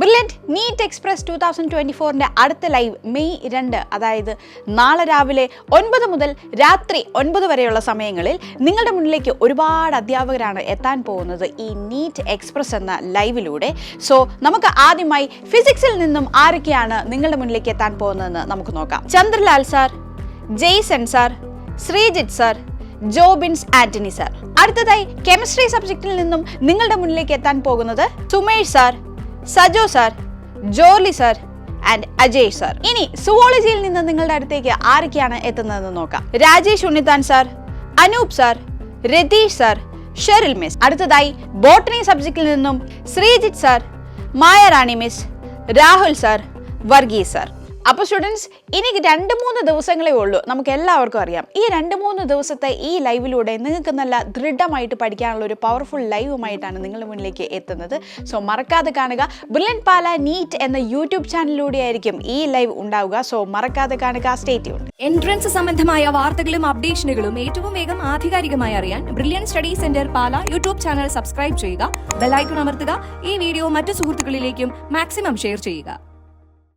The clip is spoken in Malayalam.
ബ്രില്യൻറ്റ് നീറ്റ് എക്സ്പ്രസ് 2024 അടുത്ത ലൈവ് മെയ് 2, അതായത് നാളെ രാവിലെ 9 മുതൽ രാത്രി 9 വരെയുള്ള സമയങ്ങളിൽ നിങ്ങളുടെ മുന്നിലേക്ക് ഒരുപാട് അധ്യാപകരാണ് എത്താൻ പോകുന്നത് ഈ നീറ്റ് എക്സ്പ്രസ് എന്ന ലൈവിലൂടെ. സോ നമുക്ക് ആദ്യമായി ഫിസിക്സിൽ നിന്നും ആരൊക്കെയാണ് നിങ്ങളുടെ മുന്നിലേക്ക് എത്താൻ പോകുന്നതെന്ന് നമുക്ക് നോക്കാം. Chandralal sir, Jason sir, Sreejith sir, Jobins Antony sir. അടുത്തതായി കെമിസ്ട്രി സബ്ജക്റ്റിൽ നിന്നും നിങ്ങളുടെ മുന്നിലേക്ക് എത്താൻ പോകുന്നത് Sumesh sir, Sajo sir, Jorly sir and Ajay sir. ഇനി സുവോളജിയിൽ നിന്ന് നിങ്ങളുടെ അടുത്തേക്ക് ആരൊക്കെയാണ് എത്തുന്നതെന്ന് നോക്കാം. Rajesh Unnithan sir, Anoop sir, Ratheesh sir, Sheryl miss. അടുത്തതായി ബോട്ടണി സബ്ജക്റ്റിൽ നിന്നും Sreejith sir, Maya Rani miss, Rahul sir, Varghese sir. അപ്പോൾ സ്റ്റുഡൻസ്, ഇനി 2-3 ദിവസങ്ങളേ ഉള്ളൂ. നമുക്ക് എല്ലാവർക്കും അറിയാം, ഈ 2-3 ദിവസത്തെ ഈ ലൈവിലൂടെ നിങ്ങൾക്ക് നല്ല ദൃഢമായിട്ട് പഠിക്കാനുള്ള ഒരു പവർഫുൾ ലൈവുമായിട്ടാണ് നിങ്ങളുടെ മുന്നിലേക്ക് എത്തുന്നത്. സോ മറക്കാതെ കാണുക. ബ്രില്യൻറ്റ് പാല നീറ്റ് എന്ന യൂട്യൂബ് ചാനലിലൂടെ ആയിരിക്കും ഈ ലൈവ് ഉണ്ടാവുക. സോ മറക്കാതെ കാണുക. Stay tuned. എൻട്രൻസ് സംബന്ധമായ വാർത്തകളും അപ്ഡേഷനുകളും ഏറ്റവും വേഗം ആധികാരികമായി അറിയാൻ ബ്രില്യൻറ്റ് സ്റ്റഡി സെന്റർ പാല യൂട്യൂബ് ചാനൽ സബ്സ്ക്രൈബ് ചെയ്യുക, ബെൽ ഐക്കൺ അമർത്തുക, ഈ വീഡിയോ മറ്റു സുഹൃത്തുക്കളിലേക്കും മാക്സിമം ഷെയർ ചെയ്യുക.